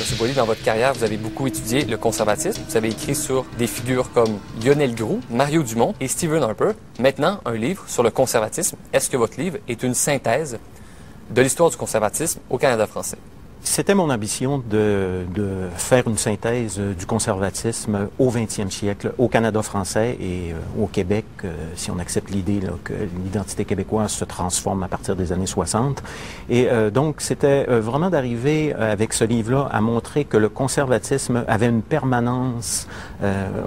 M. Boily, dans votre carrière, vous avez beaucoup étudié le conservatisme. Vous avez écrit sur des figures comme Lionel Groulx, Mario Dumont et Stephen Harper. Maintenant, un livre sur le conservatisme. Est-ce que votre livre est une synthèse de l'histoire du conservatisme au Canada français? C'était mon ambition de faire une synthèse du conservatisme au 20e siècle, au Canada français et au Québec, si on accepte l'idée que l'identité québécoise se transforme à partir des années 60. Et donc, c'était vraiment d'arriver avec ce livre-là à montrer que le conservatisme avait une permanence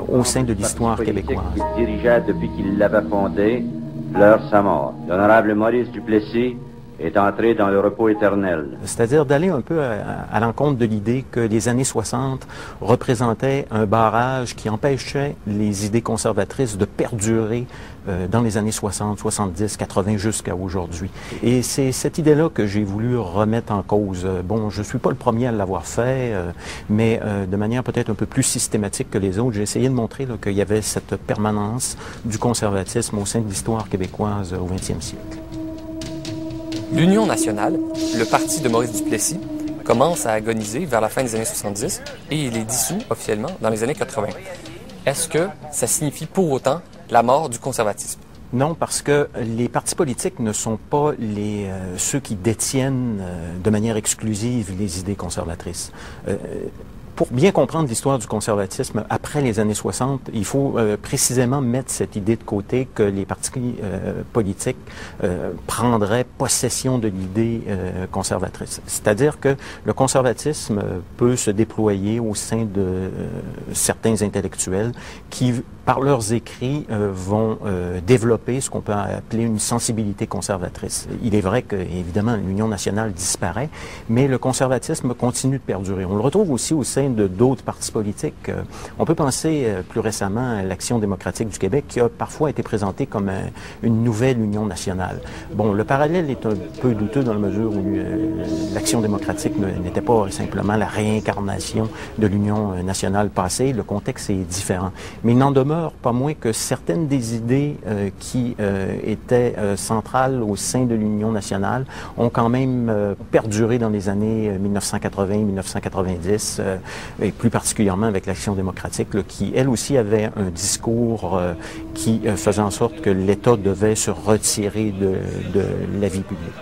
au sein de l'histoire québécoise. Il dirigeait depuis qu'il l'avait fondé, pleure sa mort. L'honorable Maurice Duplessis est entré dans le repos éternel. C'est-à-dire d'aller un peu à l'encontre de l'idée que les années 60 représentaient un barrage qui empêchait les idées conservatrices de perdurer dans les années 60, 70, 80 jusqu'à aujourd'hui. Et c'est cette idée-là que j'ai voulu remettre en cause. Bon, je suis pas le premier à l'avoir fait, mais de manière peut-être un peu plus systématique que les autres, j'ai essayé de montrer qu'il y avait cette permanence du conservatisme au sein de l'histoire québécoise au 20e siècle. L'Union nationale, le parti de Maurice Duplessis, commence à agoniser vers la fin des années 70 et il est dissous officiellement dans les années 80. Est-ce que ça signifie pour autant la mort du conservatisme? Non, parce que les partis politiques ne sont pas ceux qui détiennent de manière exclusive les idées conservatrices. Pour bien comprendre l'histoire du conservatisme après les années 60, il faut précisément mettre cette idée de côté que les partis politiques prendraient possession de l'idée conservatrice. C'est-à-dire que le conservatisme peut se déployer au sein de certains intellectuels qui, par leurs écrits, vont développer ce qu'on peut appeler une sensibilité conservatrice. Il est vrai que, évidemment, l'Union nationale disparaît, mais le conservatisme continue de perdurer. On le retrouve aussi au sein de d'autres partis politiques. On peut penser plus récemment à l'Action démocratique du Québec qui a parfois été présentée comme une nouvelle Union nationale. Bon, le parallèle est un peu douteux dans la mesure où l'Action démocratique n'était pas simplement la réincarnation de l'Union nationale passée. Le contexte est différent. Mais il n'en demeure pas moins que certaines des idées qui étaient centrales au sein de l'Union nationale ont quand même perduré dans les années 1980-1990 et plus particulièrement avec l'Action démocratique, qui, elle aussi, avait un discours qui faisait en sorte que l'État devait se retirer de la vie publique.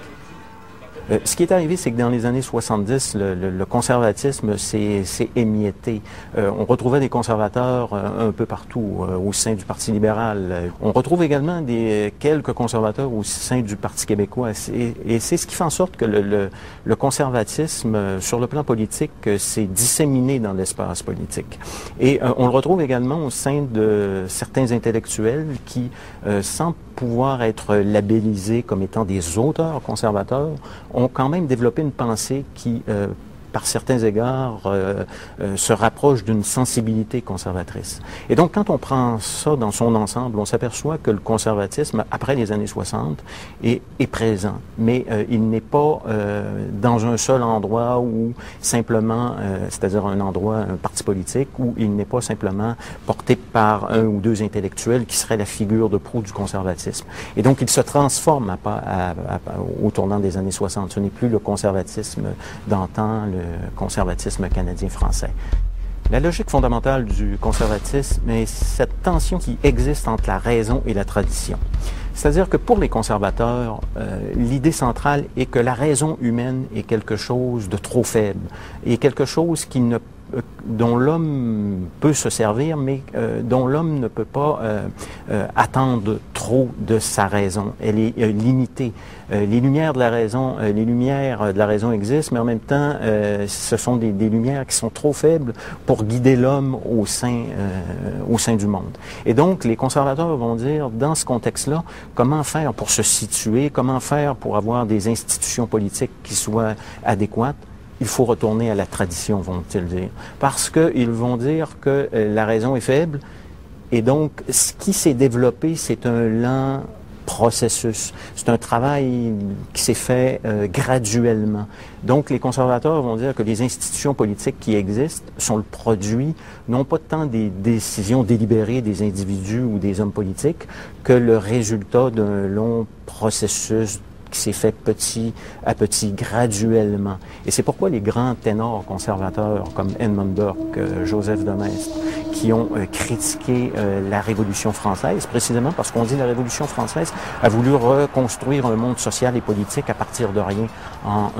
Ce qui est arrivé, c'est que dans les années 70, le conservatisme s'est émietté. On retrouvait des conservateurs un peu partout au sein du Parti libéral. On retrouve également quelques conservateurs au sein du Parti québécois. Et c'est ce qui fait en sorte que le conservatisme, sur le plan politique, s'est disséminé dans l'espace politique. Et on le retrouve également au sein de certains intellectuels qui, sans pouvoir être labellisés comme étant des auteurs conservateurs, ont quand même développé une pensée qui, par certains égards, se rapproche d'une sensibilité conservatrice. Et donc, quand on prend ça dans son ensemble, on s'aperçoit que le conservatisme, après les années 60, est présent. Mais il n'est pas dans un seul endroit où simplement, c'est-à-dire un parti politique, où il n'est pas simplement porté par un ou deux intellectuels qui seraient la figure de proue du conservatisme. Et donc, il se transforme au tournant des années 60. Ce n'est plus le conservatisme d'antan, le conservatisme canadien-français. La logique fondamentale du conservatisme est cette tension qui existe entre la raison et la tradition. C'est-à-dire que pour les conservateurs, l'idée centrale est que la raison humaine est quelque chose de trop faible, et quelque chose dont l'homme peut se servir, mais dont l'homme ne peut pas attendre trop de sa raison. Elle est limitée. Les lumières de la raison existent, mais en même temps, ce sont des lumières qui sont trop faibles pour guider l'homme au sein du monde. Et donc, les conservateurs vont dire, dans ce contexte-là, comment faire pour se situer, comment faire pour avoir des institutions politiques qui soient adéquates. Il faut retourner à la tradition, vont-ils dire. Parce qu'ils vont dire que la raison est faible. Et donc, ce qui s'est développé, c'est un lent processus. C'est un travail qui s'est fait graduellement. Donc, les conservateurs vont dire que les institutions politiques qui existent sont le produit, non pas tant des décisions délibérées des individus ou des hommes politiques, que le résultat d'un long processus qui s'est fait petit à petit, graduellement. Et c'est pourquoi les grands ténors conservateurs comme Edmund Burke, Joseph de Maistre, qui ont critiqué la Révolution française, précisément parce qu'on dit que la Révolution française a voulu reconstruire un monde social et politique à partir de rien, en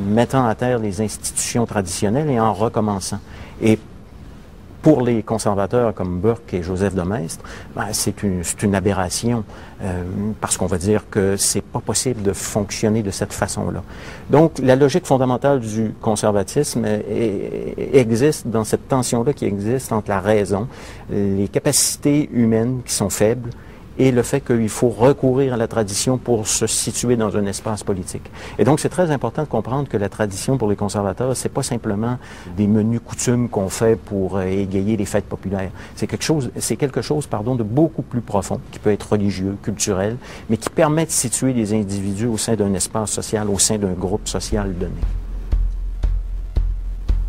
mettant à terre les institutions traditionnelles et en recommençant. Et pour les conservateurs comme Burke et Joseph de Maistre, c'est une aberration parce qu'on va dire que c'est pas possible de fonctionner de cette façon-là. Donc, la logique fondamentale du conservatisme existe dans cette tension-là qui existe entre la raison, les capacités humaines qui sont faibles, et le fait qu'il faut recourir à la tradition pour se situer dans un espace politique. Et donc, c'est très important de comprendre que la tradition pour les conservateurs, c'est pas simplement des menus coutumes qu'on fait pour égayer les fêtes populaires. C'est quelque chose, de beaucoup plus profond, qui peut être religieux, culturel, mais qui permet de situer les individus au sein d'un espace social, au sein d'un groupe social donné.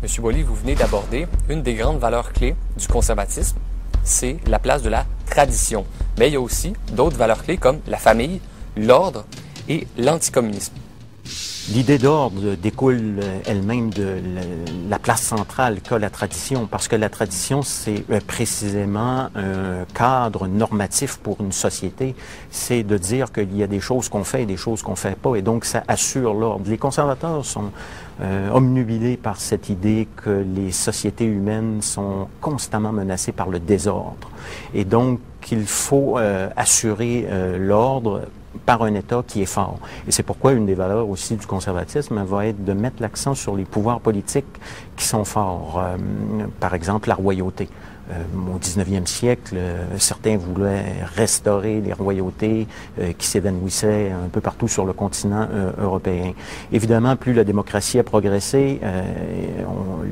Monsieur Boily, vous venez d'aborder une des grandes valeurs clés du conservatisme, c'est la place de la tradition. Mais il y a aussi d'autres valeurs clés comme la famille, l'ordre et l'anticommunisme. L'idée d'ordre découle elle-même de la place centrale qu'a la tradition, parce que la tradition, c'est précisément un cadre normatif pour une société. C'est de dire qu'il y a des choses qu'on fait et des choses qu'on fait pas, et donc ça assure l'ordre. Les conservateurs sont obnubilés par cette idée que les sociétés humaines sont constamment menacées par le désordre, et donc qu'il faut assurer l'ordre par un État qui est fort. Et c'est pourquoi une des valeurs aussi du conservatisme va être de mettre l'accent sur les pouvoirs politiques qui sont forts. Par exemple, la royauté. Au 19e siècle, certains voulaient restaurer les royautés qui s'évanouissaient un peu partout sur le continent européen. Évidemment, plus la démocratie a progressé,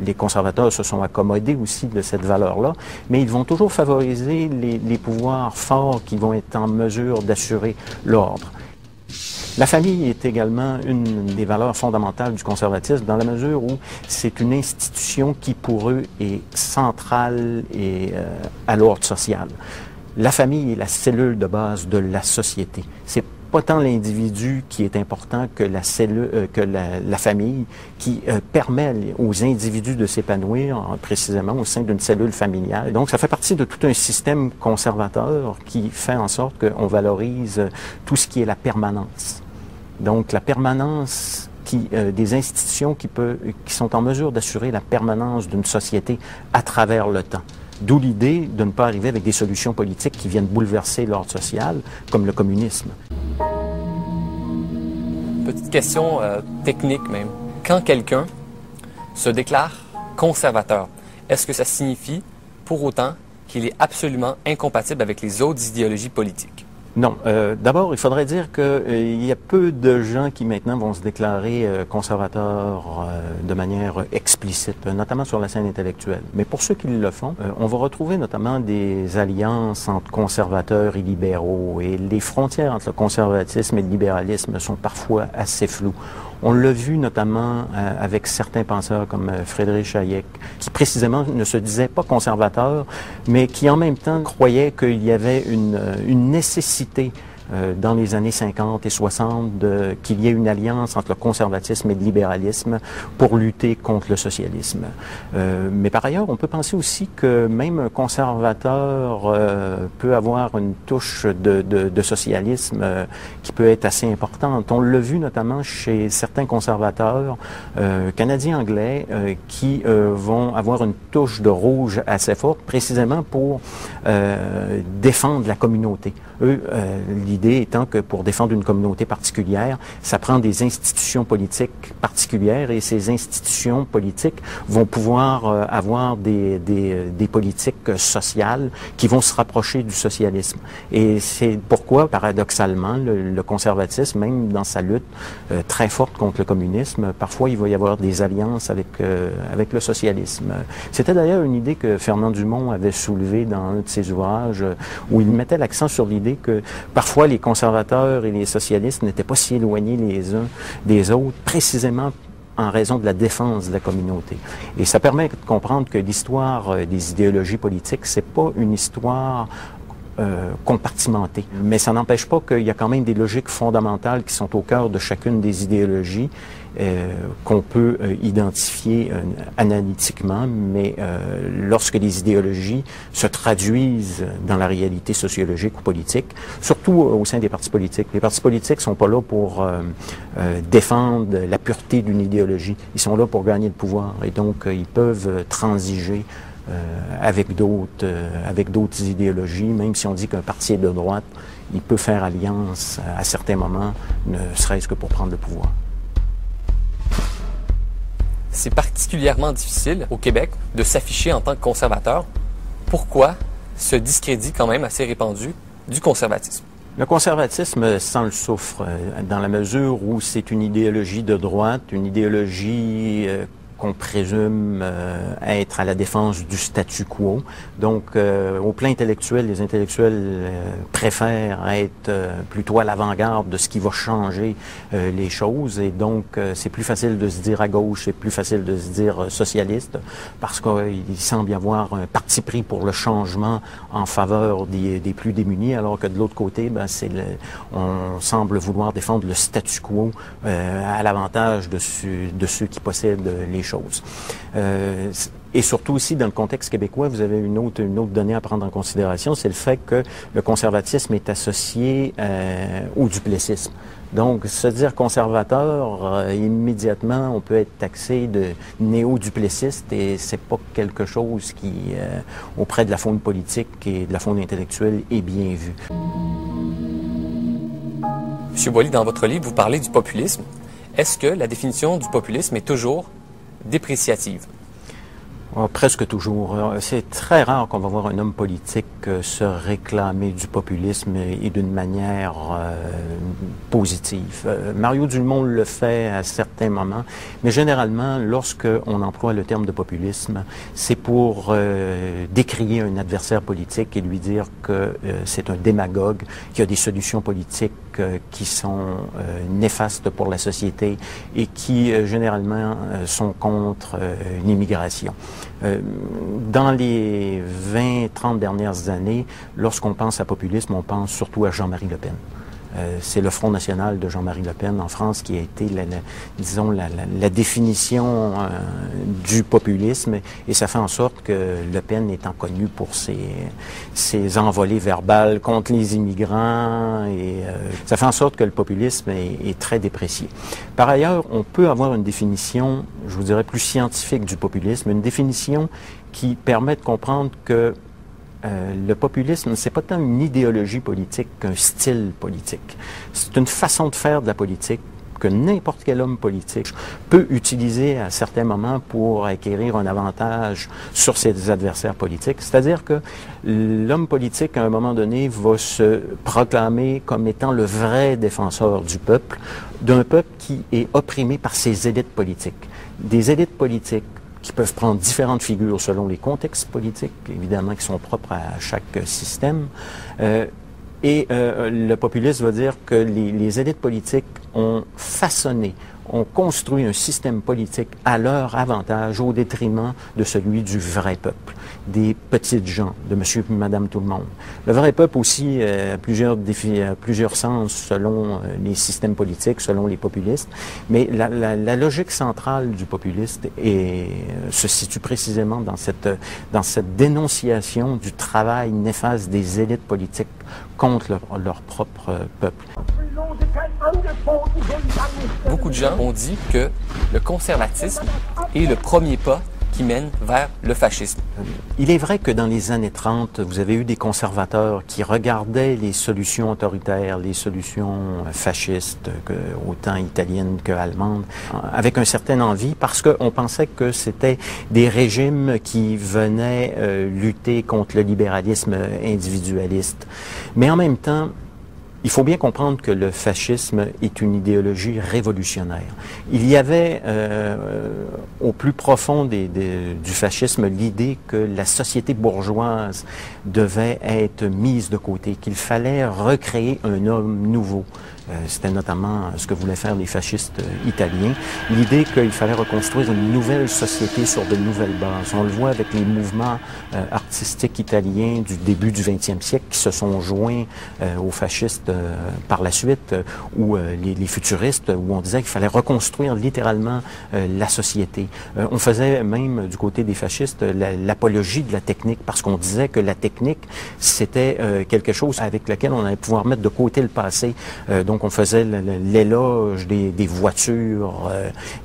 les conservateurs se sont accommodés aussi de cette valeur-là, mais ils vont toujours favoriser les pouvoirs forts qui vont être en mesure d'assurer l'ordre. La famille est également une des valeurs fondamentales du conservatisme dans la mesure où c'est une institution qui, pour eux, est centrale et à l'ordre social. La famille est la cellule de base de la société. C'est pas tant l'individu qui est important que la famille qui permet aux individus de s'épanouir précisément au sein d'une cellule familiale. Donc, ça fait partie de tout un système conservateur qui fait en sorte qu'on valorise tout ce qui est la permanence. Donc, la permanence des institutions qui sont en mesure d'assurer la permanence d'une société à travers le temps. D'où l'idée de ne pas arriver avec des solutions politiques qui viennent bouleverser l'ordre social, comme le communisme. Petite question technique même. Quand quelqu'un se déclare conservateur, est-ce que ça signifie pour autant qu'il est absolument incompatible avec les autres idéologies politiques? Non. D'abord, il faudrait dire qu'il y a peu de gens qui maintenant vont se déclarer conservateurs de manière explicite, notamment sur la scène intellectuelle. Mais pour ceux qui le font, on va retrouver notamment des alliances entre conservateurs et libéraux. Et les frontières entre le conservatisme et le libéralisme sont parfois assez floues. On l'a vu notamment avec certains penseurs comme Friedrich Hayek, qui précisément ne se disaient pas conservateurs, mais qui en même temps croyaient qu'il y avait une nécessité dans les années 50 et 60 qu'il y ait une alliance entre le conservatisme et le libéralisme pour lutter contre le socialisme. Mais par ailleurs, on peut penser aussi que même un conservateur peut avoir une touche de socialisme qui peut être assez importante. On l'a vu notamment chez certains conservateurs canadiens-anglais qui vont avoir une touche de rouge assez forte, précisément pour défendre la communauté. Eux, l'idée étant que pour défendre une communauté particulière, ça prend des institutions politiques particulières et ces institutions politiques vont pouvoir avoir des politiques sociales qui vont se rapprocher du socialisme. Et c'est pourquoi, paradoxalement, le conservatisme, même dans sa lutte très forte contre le communisme, parfois il va y avoir des alliances avec le socialisme. C'était d'ailleurs une idée que Fernand Dumont avait soulevée dans un de ses ouvrages où il mettait l'accent sur l'idée que parfois les conservateurs et les socialistes n'étaient pas si éloignés les uns des autres, précisément en raison de la défense de la communauté. Et ça permet de comprendre que l'histoire des idéologies politiques, c'est pas une histoire compartimentées. Mais ça n'empêche pas qu'il y a quand même des logiques fondamentales qui sont au cœur de chacune des idéologies qu'on peut identifier analytiquement, mais lorsque les idéologies se traduisent dans la réalité sociologique ou politique, surtout au sein des partis politiques. Les partis politiques sont pas là pour défendre la pureté d'une idéologie. Ils sont là pour gagner le pouvoir et donc ils peuvent transiger avec d'autres idéologies, même si on dit qu'un parti est de droite, il peut faire alliance à certains moments, ne serait-ce que pour prendre le pouvoir. C'est particulièrement difficile au Québec de s'afficher en tant que conservateur. Pourquoi ce discrédit quand même assez répandu du conservatisme? Le conservatisme sent le soufre dans la mesure où c'est une idéologie de droite, une idéologie qu'on présume être à la défense du statu quo. Donc, au plan intellectuel, les intellectuels préfèrent être plutôt à l'avant-garde de ce qui va changer les choses. Et donc, c'est plus facile de se dire à gauche, c'est plus facile de se dire socialiste, parce qu'il semble y avoir un parti pris pour le changement en faveur des plus démunis, alors que de l'autre côté, ben, on semble vouloir défendre le statu quo à l'avantage de ceux qui possèdent les choses. Et surtout aussi, dans le contexte québécois, vous avez une autre donnée à prendre en considération, c'est le fait que le conservatisme est associé au duplessisme. Donc, se dire conservateur, immédiatement, on peut être taxé de néo-duplessiste et c'est pas quelque chose qui, auprès de la faune politique et de la faune intellectuelle, est bien vu. M. Boily, dans votre livre, vous parlez du populisme. Est-ce que la définition du populisme est toujours dépréciative? Presque toujours. C'est très rare qu'on va voir un homme politique se réclamer du populisme et d'une manière positive. Mario Dumont le fait à certains moments, mais généralement, lorsqu'on emploie le terme de populisme, c'est pour décrier un adversaire politique et lui dire que c'est un démagogue, qui a des solutions politiques qui sont néfastes pour la société et qui, généralement, sont contre l'immigration. Dans les 20-30 dernières années, lorsqu'on pense à populisme, on pense surtout à Jean-Marie Le Pen. C'est le Front national de Jean-Marie Le Pen en France qui a été, disons, la définition du populisme et ça fait en sorte que Le Pen étant connu pour ses envolées verbales contre les immigrants et ça fait en sorte que le populisme est très déprécié. Par ailleurs, on peut avoir une définition, je vous dirais, plus scientifique du populisme, une définition qui permet de comprendre que le populisme, c'est pas tant une idéologie politique qu'un style politique. C'est une façon de faire de la politique que n'importe quel homme politique peut utiliser à certains moments pour acquérir un avantage sur ses adversaires politiques. C'est-à-dire que l'homme politique, à un moment donné, va se proclamer comme étant le vrai défenseur du peuple, d'un peuple qui est opprimé par ses élites politiques. Des élites politiques qui peuvent prendre différentes figures selon les contextes politiques, évidemment, qui sont propres à chaque système. Le populisme va dire que les élites politiques ont façonné, ont construit un système politique à leur avantage au détriment de celui du vrai peuple, des petites gens, de monsieur et madame tout le monde. Le vrai peuple aussi a plusieurs sens selon les systèmes politiques, selon les populistes, mais la logique centrale du populiste se situe précisément dans cette dénonciation du travail néfaste des élites politiques contre leur propre peuple. Beaucoup de gens ont dit que le conservatisme est le premier pas qui mène vers le fascisme. Il est vrai que dans les années 30, vous avez eu des conservateurs qui regardaient les solutions autoritaires, les solutions fascistes, autant italiennes qu'allemandes, avec une certaine envie, parce qu'on pensait que c'était des régimes qui venaient lutter contre le libéralisme individualiste. Mais en même temps, il faut bien comprendre que le fascisme est une idéologie révolutionnaire. Il y avait au plus profond du fascisme l'idée que la société bourgeoise devait être mise de côté, qu'il fallait recréer un homme nouveau, C'était notamment ce que voulaient faire les fascistes italiens. L'idée qu'il fallait reconstruire une nouvelle société sur de nouvelles bases. On le voit avec les mouvements artistiques italiens du début du 20e siècle qui se sont joints aux fascistes par la suite, ou les futuristes, où on disait qu'il fallait reconstruire littéralement la société. On faisait même du côté des fascistes l'apologie de la technique, parce qu'on disait que la technique, c'était quelque chose avec lequel on allait pouvoir mettre de côté le passé. Donc on faisait l'éloge des voitures,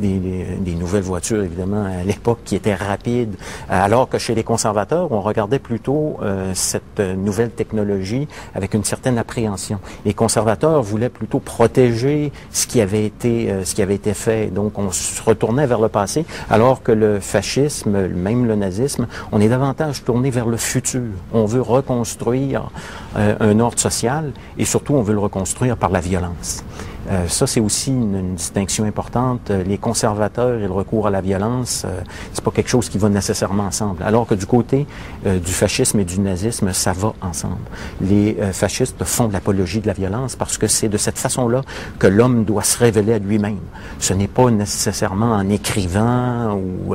des nouvelles voitures évidemment à l'époque qui étaient rapides, alors que chez les conservateurs, on regardait plutôt cette nouvelle technologie avec une certaine appréhension. Les conservateurs voulaient plutôt protéger ce qui avait été fait. Donc on se retournait vers le passé, alors que le fascisme, même le nazisme, on est davantage tourné vers le futur. On veut reconstruire un ordre social et surtout on veut le reconstruire par la violence. Ça, c'est aussi une distinction importante. Les conservateurs et le recours à la violence, c'est pas quelque chose qui va nécessairement ensemble. Alors que du côté du fascisme et du nazisme, ça va ensemble. Les fascistes font de l'apologie de la violence parce que c'est de cette façon-là que l'homme doit se révéler à lui-même. Ce n'est pas nécessairement en écrivant ou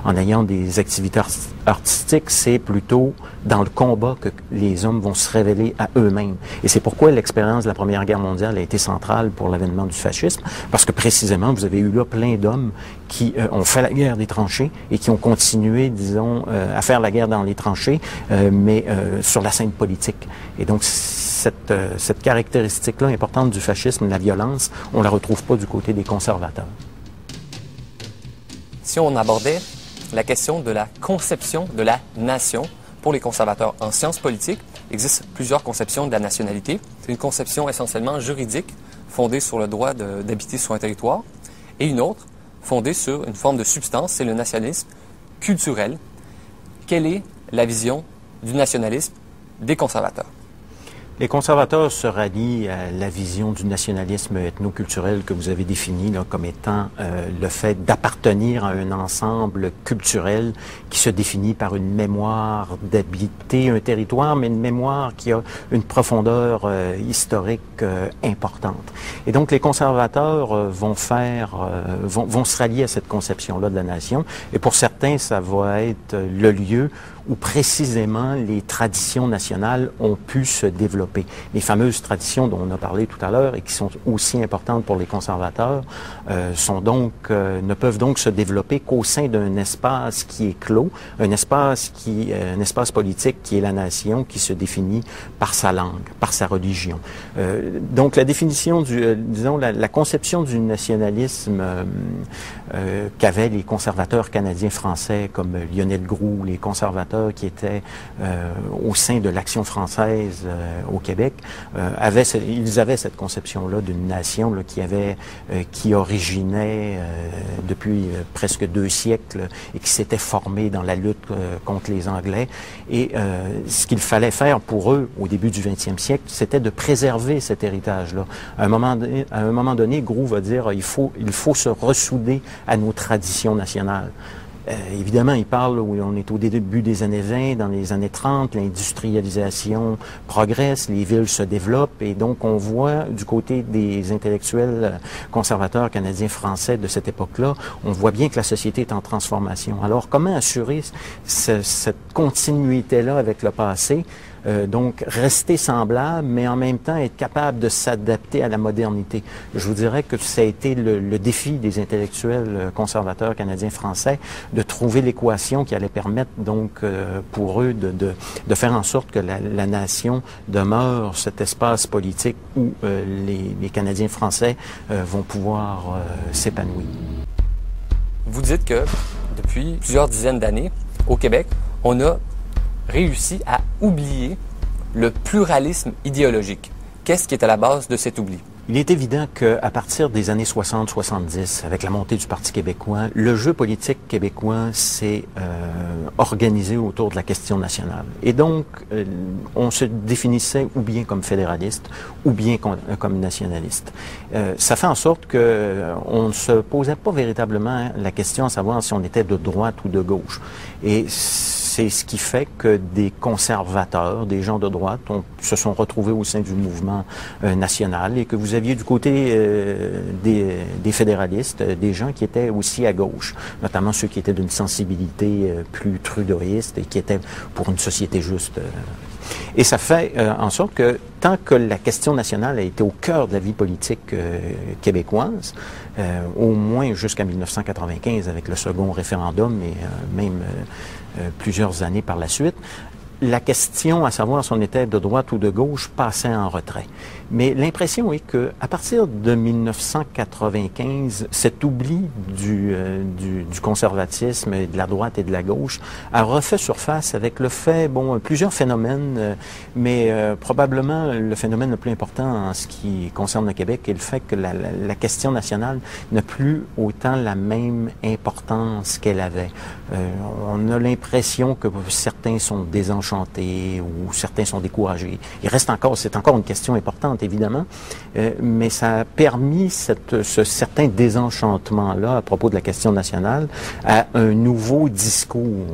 en ayant des activités artistiques, c'est plutôt dans le combat que les hommes vont se révéler à eux-mêmes. Et c'est pourquoi l'expérience de la Première Guerre mondiale a été centrale pour l'avènement du fascisme, parce que précisément, vous avez eu là plein d'hommes qui ont fait la guerre des tranchées et qui ont continué, disons, à faire la guerre dans les tranchées, mais sur la scène politique. Et donc, cette caractéristique-là importante du fascisme, la violence, on la retrouve pas du côté des conservateurs. Si on abordait la question de la conception de la nation, pour les conservateurs en sciences politiques, il existe plusieurs conceptions de la nationalité. C'est une conception essentiellement juridique, fondée sur le droit d'habiter sur un territoire, et une autre fondée sur une forme de substance, c'est le nationalisme culturel. Quelle est la vision du nationalisme des conservateurs? Les conservateurs se rallient à la vision du nationalisme ethnoculturel que vous avez défini là, comme étant le fait d'appartenir à un ensemble culturel qui se définit par une mémoire d'habiter un territoire, mais une mémoire qui a une profondeur historique importante. Et donc les conservateurs vont se rallier à cette conception-là de la nation. Et pour certains, ça va être le lieu où précisément les traditions nationales ont pu se développer. Les fameuses traditions dont on a parlé tout à l'heure et qui sont aussi importantes pour les conservateurs ne peuvent donc se développer qu'au sein d'un espace qui est clos, un espace politique qui est la nation, qui se définit par sa langue, par sa religion. Donc la définition la conception du nationalisme qu'avaient les conservateurs canadiens-français comme Lionel Groulx, les conservateurs qui étaient au sein de l'Action française au Québec, ils avaient cette conception-là d'une nation là, qui originait depuis presque 2 siècles et qui s'était formée dans la lutte contre les Anglais. Et ce qu'il fallait faire pour eux au début du 20e siècle, c'était de préserver cet héritage-là. À un moment donné, Groulx va dire il faut se ressouder à nos traditions nationales. Évidemment, il parle où on est au début des années 20, dans les années 30, l'industrialisation progresse, les villes se développent et donc on voit du côté des intellectuels conservateurs canadiens-français de cette époque-là, on voit bien que la société est en transformation. Alors, comment assurer cette continuité-là avec le passé? Donc, rester semblable, mais en même temps être capable de s'adapter à la modernité. Je vous dirais que ça a été le défi des intellectuels conservateurs canadiens-français de trouver l'équation qui allait permettre donc pour eux de faire en sorte que la nation demeure cet espace politique où les Canadiens français vont pouvoir s'épanouir. Vous dites que depuis plusieurs dizaines d'années, au Québec, on a réussi à oublier le pluralisme idéologique. Qu'est-ce qui est à la base de cet oubli? Il est évident qu'à partir des années 60-70, avec la montée du Parti québécois, le jeu politique québécois s'est organisé autour de la question nationale. Et donc, on se définissait ou bien comme fédéraliste ou bien comme nationaliste. Ça fait en sorte qu'on ne se posait pas véritablement la question à savoir si on était de droite ou de gauche. Et c'est ce qui fait que des conservateurs, des gens de droite, se sont retrouvés au sein du mouvement national et que vous aviez du côté des fédéralistes, des gens qui étaient aussi à gauche, notamment ceux qui étaient d'une sensibilité plus trudeauiste et qui étaient pour une société juste. Et ça fait en sorte que tant que la question nationale a été au cœur de la vie politique québécoise, au moins jusqu'à 1995 avec le second référendum et même plusieurs années par la suite, la question à savoir si on était de droite ou de gauche passait en retrait. Mais l'impression est que à partir de 1995, cet oubli du conservatisme et de la droite et de la gauche a refait surface avec le fait, plusieurs phénomènes, mais probablement le phénomène le plus important en ce qui concerne le Québec est le fait que la question nationale n'a plus autant la même importance qu'elle avait. On a l'impression que certains sont désenchantés ou certains sont découragés. C'est encore une question importante, évidemment, mais ça a permis ce certain désenchantement-là à propos de la question nationale à un nouveau discours.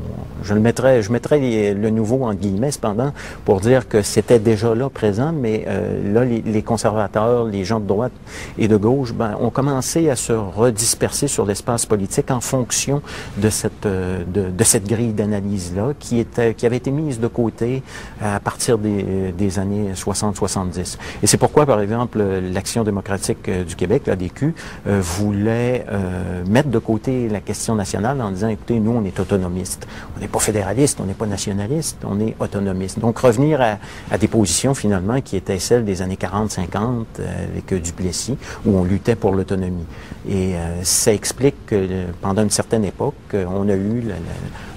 Je mettrais le nouveau en guillemets, cependant, pour dire que c'était déjà là présent, mais là, les conservateurs, les gens de droite et de gauche, ont commencé à se redisperser sur l'espace politique en fonction de cette grille d'analyse-là qui avait été mise de côté à partir des années 60-70. Et c'est pourquoi, par exemple, l'Action démocratique du Québec, l'ADQ, voulait mettre de côté la question nationale en disant, écoutez, nous, on est autonomistes. On n'est pas fédéralistes, on n'est pas nationalistes, on est autonomistes. Donc, revenir à des positions, finalement, qui étaient celles des années 40-50 avec Duplessis, où on luttait pour l'autonomie. Et ça explique que pendant une certaine époque, on a eu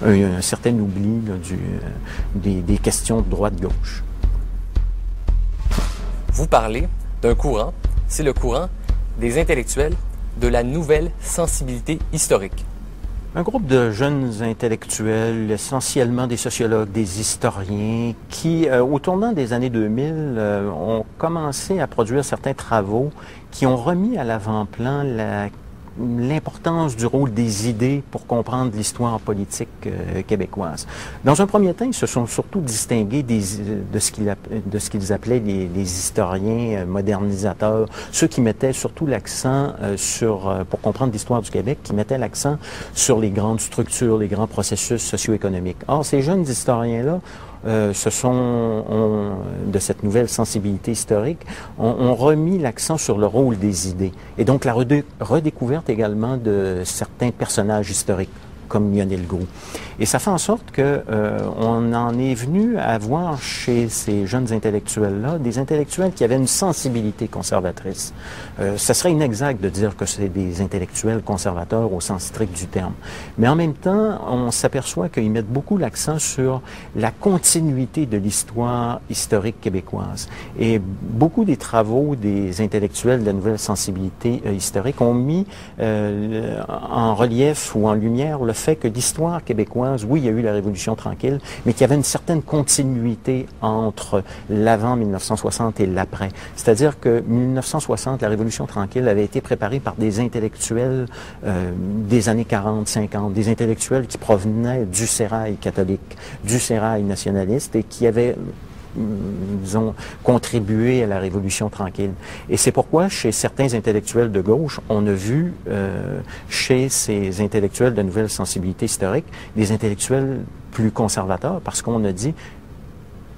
un certain oubli là, des questions de droite-gauche. Vous parlez d'un courant, c'est le courant des intellectuels de la nouvelle sensibilité historique. Un groupe de jeunes intellectuels, essentiellement des sociologues, des historiens, qui, au tournant des années 2000, ont commencé à produire certains travaux qui ont remis à l'avant-plan l'importance du rôle des idées pour comprendre l'histoire politique québécoise. Dans un premier temps, ils se sont surtout distingués de ce qu'ils appelaient les historiens modernisateurs, ceux qui mettaient surtout l'accent pour comprendre l'histoire du Québec, qui mettaient l'accent sur les grandes structures, les grands processus socio-économiques. Or, ces jeunes historiens-là, de cette nouvelle sensibilité historique, ont remis l'accent sur le rôle des idées. Et donc la redécouverte également de certains personnages historiques, comme Lionel Groulx. Et ça fait en sorte qu'on en est venu à voir chez ces jeunes intellectuels-là des intellectuels qui avaient une sensibilité conservatrice. Ça serait inexact de dire que c'est des intellectuels conservateurs au sens strict du terme. Mais en même temps, on s'aperçoit qu'ils mettent beaucoup l'accent sur la continuité de l'histoire historique québécoise. Et beaucoup des travaux des intellectuels de la nouvelle sensibilité historique ont mis en relief ou en lumière le fait que l'histoire québécoise, oui, il y a eu la Révolution tranquille, mais qu'il y avait une certaine continuité entre l'avant 1960 et l'après. C'est-à-dire que 1960, la Révolution tranquille avait été préparée par des intellectuels des années 40-50, des intellectuels qui provenaient du sérail catholique, du sérail nationaliste et qui avaient disons, contribué à la Révolution tranquille. Et c'est pourquoi, chez certains intellectuels de gauche, on a vu chez ces intellectuels de nouvelle sensibilité historique, des intellectuels plus conservateurs, parce qu'on a dit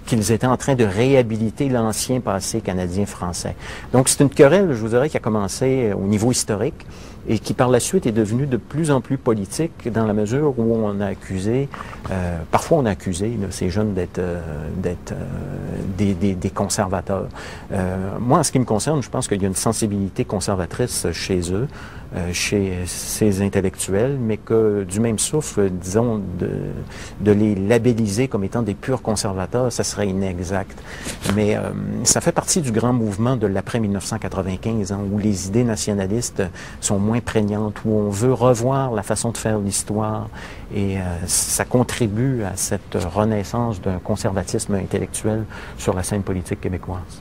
qu'ils étaient en train de réhabiliter l'ancien passé canadien-français. Donc c'est une querelle, je vous dirais, qui a commencé au niveau historique et qui par la suite est devenue de plus en plus politique dans la mesure où on a accusé, parfois on a accusé ces jeunes d'être des conservateurs. Moi, en ce qui me concerne, je pense qu'il y a une sensibilité conservatrice chez eux, chez ces intellectuels, mais que du même souffle, disons, de les labelliser comme étant des purs conservateurs, ça serait inexact. Mais ça fait partie du grand mouvement de l'après-1995, où les idées nationalistes sont moins prégnantes, où on veut revoir la façon de faire l'histoire, et ça contribue à cette renaissance d'un conservatisme intellectuel sur la scène politique québécoise.